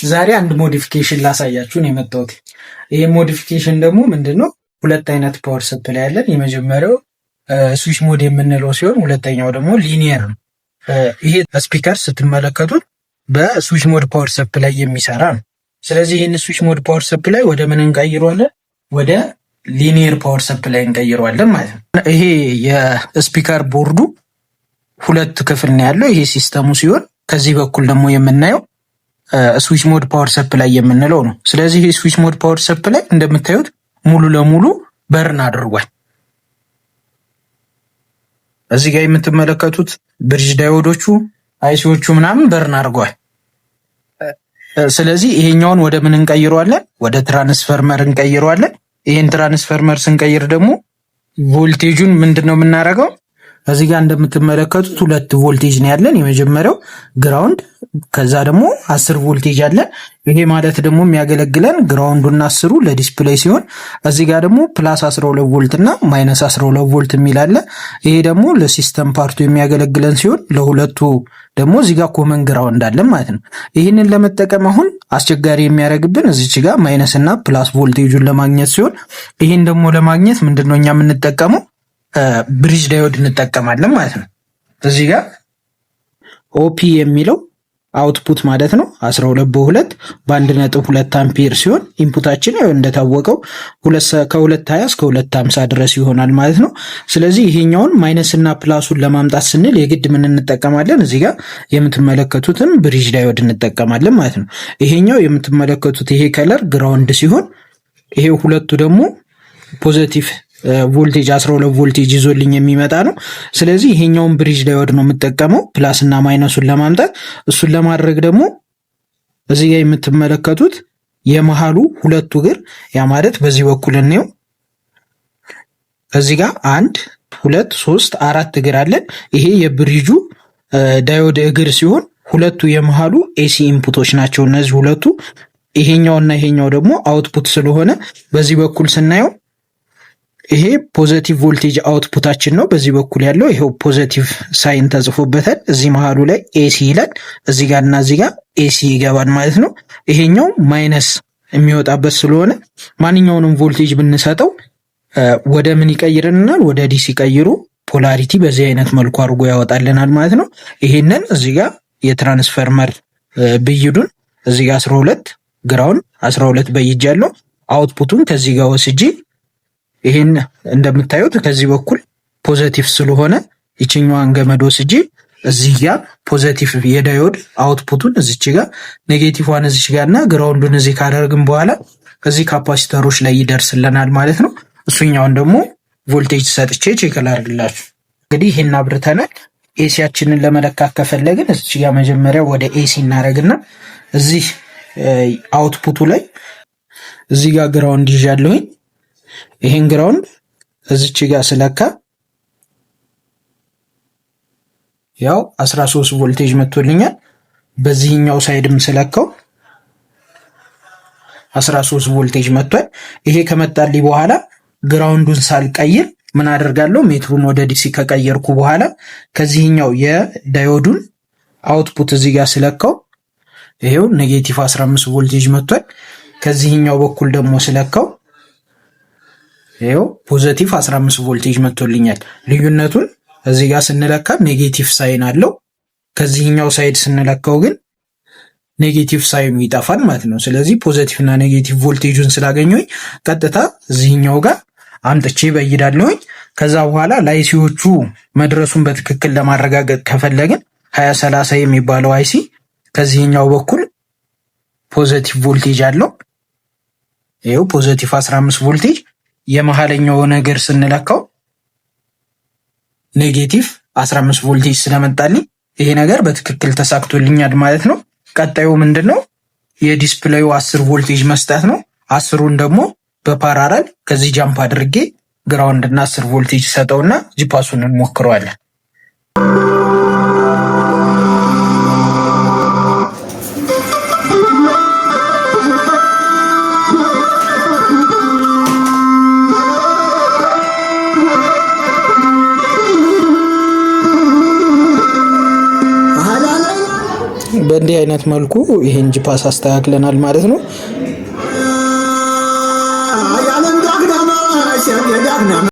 ዛሬ አንድ ሞዲፊኬሽን ላሳያችሁ ነው የመጣሁት። ይሄ ሞዲፊኬሽን ደግሞ ምንድነው? ሁለት አይነት ፓወር ሰፕላይ ያለን። የመጀመሪያው ስዊች ሞድ የምንለው ሲሆን ሁለተኛው ደግሞ ሊኒየር ነው። ይሄ ስፒከር ስትመለከቱት በስዊች ሞድ ፓወር ሰፕላይ የሚሰራ ነው። ስለዚህ ይህን ስዊች ሞድ ፓወር ሰፕላይ ወደ ምን እንቀይረዋለን? ወደ ሊኒየር ፓወር ሰፕላይ እንቀይረዋለን ማለት ነው። ይሄ የስፒከር ቦርዱ ሁለት ክፍል ነው ያለው። ይሄ ሲስተሙ ሲሆን ከዚህ በኩል ደግሞ የምናየው ስዊች ሞድ ፓወር ሰፕላይ የምንለው ነው። ስለዚህ ይሄ ስዊች ሞድ ፓወር ሰፕላይ እንደምታዩት ሙሉ ለሙሉ በርን አድርጓል። እዚህ ጋር የምትመለከቱት ብሪጅ ዳዮዶቹ አይሲዎቹ ምናምን በርን አድርጓል። ስለዚህ ይሄኛውን ወደ ምን እንቀይረዋለን? ወደ ትራንስፈርመር እንቀይረዋለን። ይሄን ትራንስፈርመር ስንቀይር ደግሞ ቮልቴጁን ምንድነው የምናደርገው? እዚህ ጋር እንደምትመለከቱት ሁለት ቮልቴጅ ነው ያለን። የመጀመሪያው ግራውንድ፣ ከዛ ደግሞ 10 ቮልቴጅ አለ። ይሄ ማለት ደግሞ የሚያገለግለን ግራውንዱና 10ሩ ለዲስፕሌይ ሲሆን እዚህ ጋር ደግሞ ፕላስ 12 ቮልት እና ማይነስ 12 ቮልት የሚል አለ። ይሄ ደግሞ ለሲስተም ፓርቱ የሚያገለግለን ሲሆን ለሁለቱ ደግሞ እዚህ ጋር ኮመን ግራውንድ አለ ማለት ነው። ይህንን ለመጠቀም አሁን አስቸጋሪ የሚያደርግብን እዚች ጋር ማይነስ እና ፕላስ ቮልቴጁን ለማግኘት ሲሆን ይህን ደግሞ ለማግኘት ምንድነው እኛ የምንጠቀመው ብሪጅ ዳዮድ እንጠቀማለን ማለት ነው። እዚህ ጋር ኦፒ የሚለው አውትፑት ማለት ነው 12 በ2 በ1.2 አምፒር ሲሆን ኢንፑታችን ያው እንደታወቀው ከ220 እስከ 250 ድረስ ይሆናል ማለት ነው። ስለዚህ ይሄኛውን ማይነስ እና ፕላሱን ለማምጣት ስንል የግድ ምን እንጠቀማለን? እዚህ ጋር የምትመለከቱትን ብሪጅ ዳዮድ እንጠቀማለን ማለት ነው። ይሄኛው የምትመለከቱት ይሄ ከለር ግራውንድ ሲሆን ይሄ ሁለቱ ደግሞ ፖዚቲቭ ቮልቴጅ 12 ቮልቴጅ ይዞልኝ የሚመጣ ነው። ስለዚህ ይሄኛውን ብሪጅ ዳዮድ ነው የምጠቀመው ፕላስ እና ማይነሱን ለማምጣት። እሱን ለማድረግ ደግሞ እዚህ ጋር የምትመለከቱት የመሃሉ ሁለቱ እግር ያ ማለት በዚህ በኩል ነው። እዚህ ጋር 1 2 3 4 እግር አለን። ይሄ የብሪጁ ዳዮድ እግር ሲሆን ሁለቱ የመሃሉ ኤሲ ኢንፑቶች ናቸው እነዚህ ሁለቱ። ይሄኛውና ይሄኛው ደግሞ አውትፑት ስለሆነ በዚህ በኩል ስናየው ይሄ ፖዚቲቭ ቮልቴጅ አውትፑታችን ነው። በዚህ በኩል ያለው ይሄው ፖዚቲቭ ሳይን ተጽፎበታል። እዚህ መሃሉ ላይ ኤሲ ይላል። እዚህ ጋርና እዚህ ጋር ኤሲ ይገባል ማለት ነው። ይሄኛው ማይነስ የሚወጣበት ስለሆነ ማንኛውንም ቮልቴጅ ብንሰጠው ወደ ምን ይቀይርልናል? ወደ ዲሲ ቀይሩ ፖላሪቲ በዚህ አይነት መልኩ አድርጎ ያወጣልናል ማለት ነው። ይሄንን እዚህ ጋር የትራንስፈርመር ብይዱን እዚህ ጋር 12 ግራውንድ 12 በይጃለሁ። አውትፑቱን ከዚህ ጋር ወስጄ ይሄን እንደምታዩት ከዚህ በኩል ፖዚቲቭ ስለሆነ ይችኛዋን ገመድ ወስጄ እዚህ ጋር ፖዚቲቭ የዳዮድ አውትፑቱን እዚች ጋር ኔጌቲቭዋን እዚች ጋርና ግራውንዱን እዚህ ካደረግን በኋላ እዚህ ካፓሲተሮች ላይ ይደርስልናል ማለት ነው። እሱኛውን ደግሞ ቮልቴጅ ሰጥቼ ቼክ ላድርግላችሁ። እንግዲህ ይሄን አብርተናል። ኤሲያችንን ለመለካት ከፈለግን እዚች ጋር መጀመሪያ ወደ ኤሲ እናደርግና እዚህ አውትፑቱ ላይ እዚህ ጋር ግራውንድ ይዣለሁኝ። ይሄን ግራውንድ እዚች ጋር ስለካ ያው 13 ቮልቴጅ መጥቶልኛል። በዚህኛው ሳይድም ስለካው 13 ቮልቴጅ መጥቷል። ይሄ ከመጣልኝ በኋላ ግራውንዱን ሳልቀይር ምን አደርጋለሁ? ሜትሩን ወደ ዲሲ ከቀየርኩ በኋላ ከዚህኛው የዳዮዱን አውትፑት እዚህ ጋር ስለካው ይሄው ኔጌቲቭ 15 ቮልቴጅ መጥቷል። ከዚህኛው በኩል ደግሞ ስለካው ይሄው ፖዚቲቭ 15 ቮልቴጅ መጥቶልኛል። ልዩነቱን እዚህ ጋር ስንለካ ኔጌቲቭ ሳይን አለው። ከዚህኛው ሳይድ ስንለካው ግን ኔጌቲቭ ሳይኑ ይጠፋል ማለት ነው። ስለዚህ ፖዚቲቭ እና ኔጌቲቭ ቮልቴጁን ስላገኘሁኝ ቀጥታ እዚህኛው ጋር አምጥቼ በይዳለሁኝ። ከዛ በኋላ ላይሲዎቹ መድረሱን በትክክል ለማረጋገጥ ከፈለግን 2030 የሚባለው አይሲ ከዚህኛው በኩል ፖዚቲቭ ቮልቴጅ አለው። ይሄው ፖዚቲቭ 15 ቮልቴጅ የመሃለኛው ነገር ስንለካው ኔጌቲቭ 15 ቮልቴጅ ስለመጣልኝ ይሄ ነገር በትክክል ተሳክቶልኛል ማለት ነው። ቀጣዩ ምንድነው? የዲስፕሌዩ 10 ቮልቴጅ መስጠት ነው። 10ሩን ደግሞ በፓራራል ከዚህ ጃምፕ አድርጌ ግራውንድ እና 10 ቮልቴጅ ሰጠውና ጂፓሱን እንሞክረዋለን። በእንዲህ አይነት መልኩ ይሄን ጂፓስ አስተካክለናል ማለት ነው።